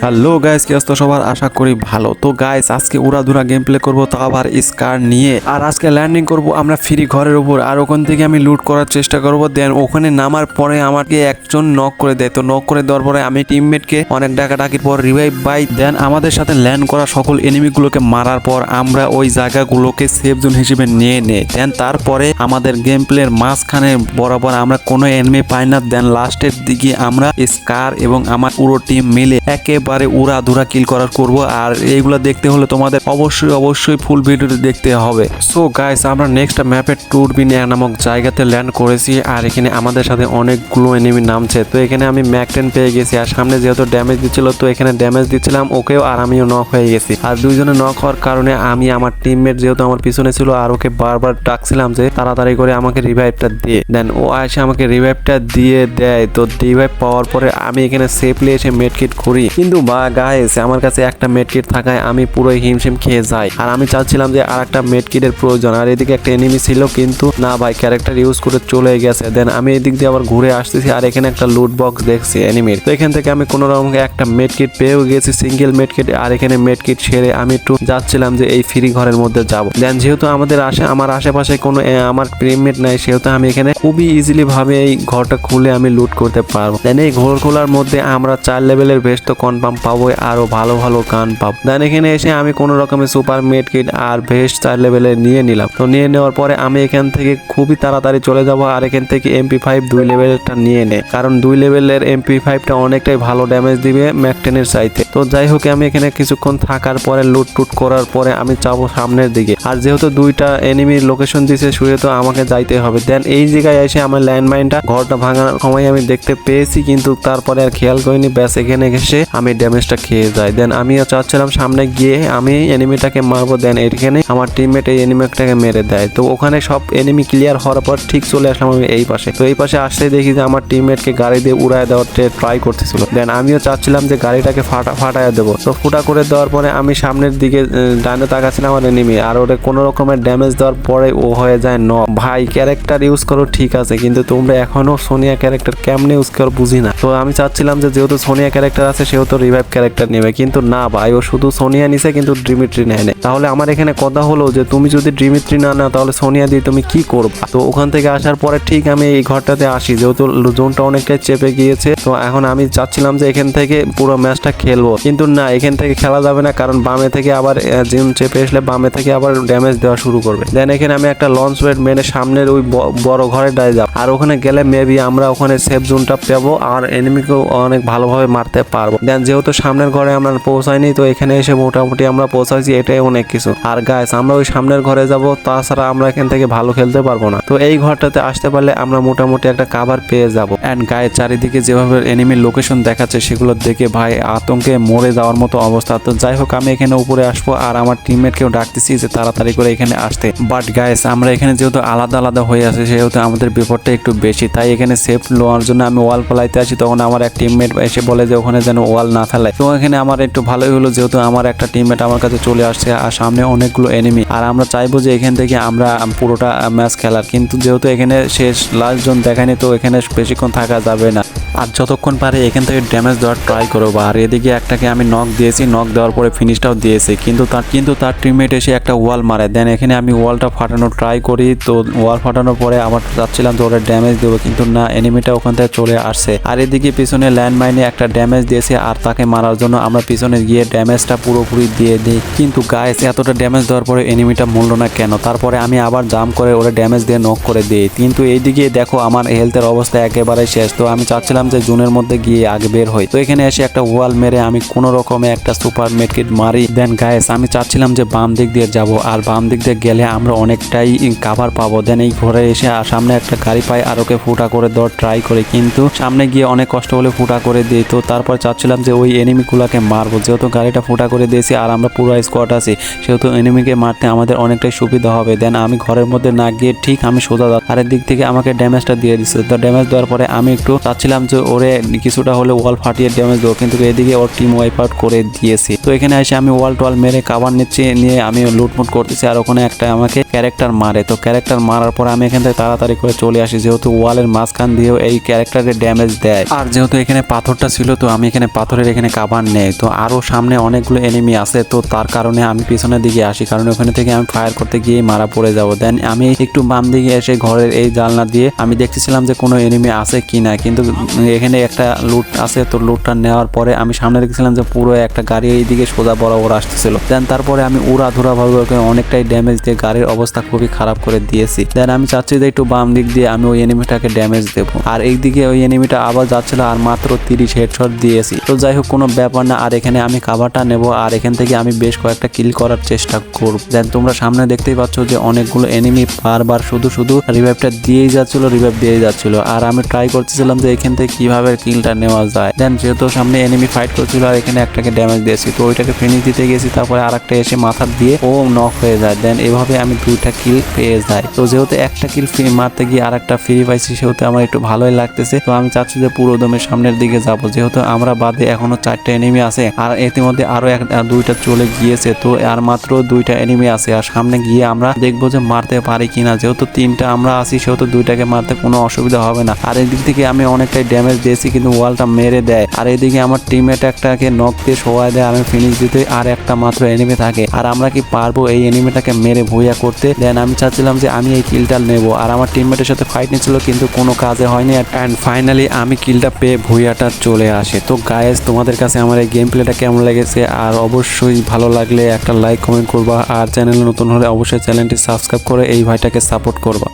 Hello guys, কি অবস্থা সবার? আশা করি ভালো। তো গাইস, আজকে উড়াধুরা গেম প্লে করবো, তাও আবার স্কার নিয়ে। আর আজকে ল্যান্ডিং করব আমরা ফ্রি ঘরের উপর, আর ওখান থেকে আমি লুট করার চেষ্টা করব। দেন ওখানে নামার পরে আমাকে একজন নক করে দেয়। তো নক করে দেওয়ার পরে আমি টিমমেটকে অনেক ডাকাডাকির পর রিভাইভ পাই। দেন আমাদের সাথে ল্যান্ড করা সকল এনিমিগুলোকে মারার পর আমরা ওই জায়গাগুলোকে সেফ জোন হিসেবে নিয়ে নেই। দেন তারপরে আমাদের গেম প্লের মাঝখানে বরাবর আমরা কোনো এনিমি পাই না। দেন লাস্টের দিকে আমরা স্কার এবং আমার পুরো টিম মিলে একেবারে উড়াধুরা কিল করার করব। আর এইগুলো দেখতে হলে তোমাদের অবশ্যই ফুল ভিডিওটি দেখতে হবে। সো গাইস, আমরা নেক্সট ম্যাপের টুরবিন নামক জায়গাতে ল্যান্ড করেছি। আর এখানে আমাদের সাথে অনেকগুলো এনিমি নামছে। তো এখানে আমি ম্যাক-10 পেয়ে গেছি। আর সামনে যেহেতু ড্যামেজ দিচ্ছিল, তো এখানে ড্যামেজ দিচ্ছিলাম ওকেও, আর আমিও নক হয়ে গেছি। আর দুইজনে নক হওয়ার কারণে আমি আমার টিমমেট যেহেতু আমার পিছনে ছিল, আর ওকে বারবার ডাকছিলাম যে তাড়াতাড়ি করে আমাকে রিভাইভটা দিয়ে দেন। ও এসে আমাকে রিভাইভটা দিয়ে দেয়। তো রিভাইভ পাওয়ার পরে আমি এখানে সেফলি এসে মেডকিট করি। কিন্তু গাইস, আমার কাছে একটা মেডকিট থাকায় আমি পুরো হিমশিম খেয়ে যাই। আর আমি চাচ্ছিলাম যে আর একটা মেডকিটের প্রয়োজন। আর এদিকে একটা এনিমি ছিল, কিন্তু না ভাই, ক্যারেক্টার ইউজ করে চলে গেছে। দেন আমি এদিক দিয়ে আবার ঘুরে আসতেছি, আর এখানে একটা লুট বক্স দেখছি এনিমির। তো এখান থেকে আমি কোনো রকম একটা মেডকিট পেয়েও গেছি, সিঙ্গেল মেডকিট। আর এখানে মেডকিট সেরে আমি একটু যাচ্ছিলাম যে এই ফ্রি ঘরের মধ্যে যাব। দেন যেহেতু আমার আশেপাশে কোনো আমার প্রিমেট নাই, সেহেতু আমি এখানে খুবই ইজিলি ভাবে এই ঘরটা খুলে আমি লুট করতে পারবো। দেন এই ঘর খোলার মধ্যে আমরা 4 লেভেলের ভেস্ট তো কনফার্ম পাবো, আরো ভালো ভালো গান পাবো। দেন এখানে এসে আমি কোনো রকমের সুপার মেড কিট আর ভেস্ট 4 লেভেলে নিয়ে নিলাম। তো নিয়ে নেওয়ার পরে আমি এখান থেকে খুবই তাড়াতাড়ি চলে যাব। আর এখান থেকে MP5 2 লেভেলটা নিয়ে নে, কারণ 2 লেভেলের MP5টা অনেকটাই ভালো ড্যামেজ দিবে ম্যাক-10 এর চাইতে। তো যাই হোক, আমি এখানে কিছুক্ষণ থাকার পরে লুট টুট করার পরে আমি যাবো সামনের দিকে। আর যেহেতু দুইটা এনিমির লোকেশন দিছে, সেহেতু আমাকে যাইতে হবে। দেন এই জায়গায় এসে আমার ল্যান্ডমাইনটা ঘরটা ভাঙার সময় আমি দেখতে পেয়েছি, কিন্তু তারপরে আর খেয়াল করিনি। ব্যাস এখানে এসে আমি ড্যামেজটা খেয়ে যাই। দেন আমিও চাচ্ছিলাম সামনে গিয়ে আমি এনিমিটাকে মারবো। দেন এখানে আমার টিমমেট এই এনিমিটাকে মেরে দেয়। তো ওখানে সব এনিমি ক্লিয়ার হওয়ার পর ঠিক চলে আসলাম আমি এই পাশে। তো এই পাশে আসতেই দেখি যে আমার টিমমেটকে গাড়ি দিয়ে উড়ায় দেওয়ার ট্রাই করতেছিল। দেন আমিও চাচ্ছিলাম যে গাড়িটাকে ফাটায় দেবো। তো ফুটা করে দেওয়ার পরে আমি সামনের দিকে ডানে তাকাচ্ছিলাম আমার এনিমি, আর ওটা কোনো রকমের ড্যামেজ দেওয়ার পরে ও হয়ে যায় ন। ভাই, ক্যারেক্টার ইউজ করো ঠিক আছে, কিন্তু তোমরা এখনো সোনিয়া ক্যারেক্টার কেমনে ইউজ করো বুঝি না। তো আমি চাচ্ছিলাম যে যেহেতু সোনিয়া ক্যারেক্টার আছে, সেহেতু রিভাইভ ক্যারেক্টার নেবে, কিন্তু না ভাই, ও শুধু সোনিয়া নিছে কিন্তু ড্রিমিট্রি নেয় না। তাহলে আমার এখানে কথা হলো যে তুমি যদি ড্রিমিট্রি না নাও, তাহলে সোনিয়া দিয়ে তুমি কি করবা? তো ওখান থেকে আসার পরে ঠিক আমি এই ঘরটাতে আসি, যেহেতু জোনটা অনেকটাই চেপে গিয়েছে। তো এখন আমি চাচ্ছিলাম যে এখান থেকে পুরো ম্যাচটা খেলবো, কিন্তু না, এখান থেকে খেলা যাবে না, কারণ বামে থেকে আবার জোন চেপে আসলে বামে থেকে আবার ড্যামেজ দেওয়া শুরু করবে। দেন এখানে আমি একটা লঞ্চ ওয়েট মেনে সামনের ওই বড় ঘরে ডাই যাব। আর ওখানে গেলে মেবি আমরা ওখানে সেফ জোনটা পাবো, আর এনিমিকেও অনেক ভালোভাবে মারতে পারবো। দেন যেহেতু সামনের ঘরে আমরা পৌঁছাইনি, তো এখানে এসে মোটামুটি আমরা পৌঁছাইছি, এটাই অনেক কিছু। আর গাইস, আমরা ওই সামনের ঘরে যাব, তাছাড়া আমরা এখান থেকে ভালো খেলতে পারবো না। তো এই ঘরটাতে আসতে পারলে আমরা মোটামুটি একটা কাভার পেয়ে যাব। এন্ড গাইস, চারিদিকে যেভাবে এনিমির লোকেশন দেখাচ্ছে, সেগুলো দেখে ভাই আতঙ্কে মরে যাওয়ার মতো অবস্থা। তো যাই হোক, আমি এখানে উপরে আসবো, আর আমার টিমমেটকেও ডাকতেছি যে তাড়াতাড়ি করে এখানে আসতে। বাট গাইস, আমরা এখানে যেহেতু আলাদা আলাদা হয়ে আছে, সেহেতু আমাদের বিপদটা একটু বেশি। তাই এখানে সেফ নেওয়ার জন্য আমি ওয়াল ফেলাইতে আসি। তখন আমার এক টিমমেট এসে বলে যে ওখানে যেন ওয়াল না ফেলায়। তো এখানে আমার একটু ভালোই হলো, যেহেতু আমার একটা টিমমেট আমার কাছে চলে আসছে, আর সামনে অনেকগুলো এনিমি। আর আমরা চাইবো যে এখান থেকে আমরা পুরোটা ম্যাচ খেলার, কিন্তু যেহেতু এখানে শেষ লাস্ট জোন দেখায়নি, তো এখানে বেশিক্ষণ থাকা যাবে না। আর যতক্ষণ পারে এখান থেকে ড্যামেজ দেওয়ার ট্রাই করবো। আর এদিকে একটাকে আমি নক দিয়েছি, নক দেওয়ার পরে ফিনিশটাও দিয়েছি, কিন্তু তার টিমমেট এসে একটা ওয়াল মারে। দেন এখানে আমি ওয়ালটা ফাটানোর ট্রাই করি। তো ওয়াল ফাটানোর পরে আমার চাচ্ছিলাম যে ওরা ড্যামেজ দেবো, কিন্তু না, এনিমিটা ওখান থেকে চলে আসছে। আর এদিকে পিছনে ল্যান্ডমাইনে একটা ড্যামেজ দিয়েছে, আর তাকে মারার জন্য আমরা পিছনে গিয়ে ড্যামেজটা পুরোপুরি দিয়ে দিই। কিন্তু গাইস, এতটা ড্যামেজ দেওয়ার পরে এনিমিটা মরল না কেন? তারপরে আমি আবার জাম্প করে ওরা ড্যামেজ দিয়ে নক করে দিই। কিন্তু এইদিকে দেখো আমার হেলথের অবস্থা একেবারে শেষ। তো আমি চাচ্ছিলাম যে জোনের মধ্যে গিয়ে আগে বের হই। তো এখানে এসে একটা ওয়াল মেরে আমি কোনো রকমে একটা সুপার মেডকিট মারি। দেন গাইস, আমি চাচ্ছিলাম যে বাম দিক দিয়ে যাব, আর বাম দিক দিয়ে গেলে আমরা অনেকটাই কাভার পাবো। দেন এই ঘরে এসে সামনে একটা গাড়ি পাই, আর ওকে ফুটা করে দেওয়ার ট্রাই করি, কিন্তু সামনে গিয়ে অনেক কষ্ট হলে ফুটা করে দিই। তো তারপর চাচ্ছিলাম যে ওই এনিমিগুলাকে মারবো, যেহেতু গাড়িটা ফুটা করে দিয়েছি আর আমরা পুরো স্কোয়াড আছি, সেহেতু এনিমিকে মারতে আমাদের অনেকটাই সুবিধা হবে। দেন আমি ঘরের মধ্যে না গিয়ে ঠিক আমি সোজা আরেক দিক থেকে আমাকে ড্যামেজটা দিয়ে দিচ্ছে। তো ড্যামেজ দেওয়ার পরে আমি একটু চাচ্ছিলাম যে যে ওরে কিছুটা হলে ওয়াল ফাটিয়ে ড্যামেজ দেবো, কিন্তু এদিকে ওর টিম ওয়াইপ আউট করে দিয়েছি। তো এখানে এসে আমি ওয়াল টোয়াল মেরে কাভার নিয়ে আমি লুটমুট করতেছি, আর ওখানে একটা আমাকে ক্যারেক্টার মারে। তো ক্যারেক্টার মারার পর আমি এখান থেকে তাড়াতাড়ি করে চলে আসি, যেহেতু ওয়ালের মাঝখান দিয়েও এই ক্যারেক্টারের ড্যামেজ দেয়। আর যেহেতু এখানে পাথরটা ছিল, তো আমি এখানে পাথরের এখানে কাভার নেই। তো আরো সামনে অনেকগুলো এনিমি আছে, তো তার কারণে আমি পিছনের দিকে আসি, কারণ ওখানে থেকে আমি ফায়ার করতে গিয়ে মারা পড়ে যাব। দেন আমি একটু বাম দিকে এসে ঘরের এই জানলা দিয়ে আমি দেখতেছিলাম যে কোনো এনিমি আছে কিনা, কিন্তু এখানে একটা লুট আছে। তো লুটটা নেওয়ার পরে আমি সামনে দেখছিলাম যে পুরো একটা গাড়ি এইদিকে সোজা বরাবর আসতেছিল। দেন তারপরে আমি উড়াধুরা ভাবে অনেকটাই ড্যামেজ দিয়ে গাড়ির অবস্থা খুবই খারাপ করে দিয়েছি। দেন আমি চাচ্ছি যে একটু বাম দিক দিয়ে আমি ওই এনিমিটাকে ড্যামেজ দেবো, আর এইদিকে ওই এনিমিটা আবার যাচ্ছিল আর মাত্র 30 হেডশট দিয়েছি। তো যাই হোক, কোনো ব্যাপার না। আর এখানে আমি কাভারটা নেব, আর এখান থেকে আমি বেশ কয়েকটা কিল করার চেষ্টা করব। দেন তোমরা সামনে দেখতেই পাচ্ছ যে অনেকগুলো এনিমি বারবার শুধু রিভাইভটা দিয়েই যাচ্ছিল, আর আমি ট্রাই করতেছিলাম যে এখান থেকে কিভাবে কিলটা নেওয়া যায়। দেন যেহেতু সামনে এনিমি ফাইট করছিল আর এখানে একটাকে ড্যামেজ দিয়েছি, তো ওইটাকে ফিনিশ দিতে গেছি, তারপরে আরেকটা এসে মাথার দিয়ে ও নক হয়ে যায়। দেন এভাবে আমি 2টা কিল পেয়ে যাই। তো যেহেতু একটা কিল মারতে গিয়ে আরেকটা ফ্রি পাইছি, সেহেতু আমার একটু ভালোই লাগতেছে। তো আমি চাচ্ছি যে পুরো দমে সামনের দিকে যাব, যেহেতু আমরা বাদে এখনো 4টা এনিমি আছে, আর ইতিমধ্যে আরো 2টা চলে গিয়েছে। তো আর মাত্র 2টা এনিমি আছে, আর সামনে গিয়ে আমরা দেখবো যে মারতে পারি কিনা। যেহেতু 3টা আমরা আছি, সেহেতু 2টাকে মারতে কোনো অসুবিধা হবে না। আর এদিক থেকে আমি অনেকটাই ড্যামেজ দিয়েছি, কিন্তু ওয়ালটা মেরে দেয়। আর এদিকে আমার টিমমেট একটাকে নক দিয়ে সবাই দেয়, আমি ফিনিশ দিতে আর একটা মাত্র এনিমি থাকে। আর আমরা কি পারবো এই এনিমিটাকে মেরে ভুইয়া করতে? দেন আমি চাচ্ছিলাম যে আমি এই কিলটা নেব, আর আমার টিমমেটের সাথে ফাইট নিচ্ছিল, কিন্তু কোনো কাজে হয়নি। অ্যান্ড ফাইনালি আমি কিলটা পেয়ে ভুইয়াটা চলে আসে। তো গাইস, তোমাদের কাছে আমার এই গেম প্লেটা কেমন লেগেছে? আর অবশ্যই ভালো লাগলে একটা লাইক কমেন্ট করবা, আর চ্যানেলে নতুন হলে অবশ্যই চ্যানেলটি সাবস্ক্রাইব করে এই ভাইটাকে সাপোর্ট করবা।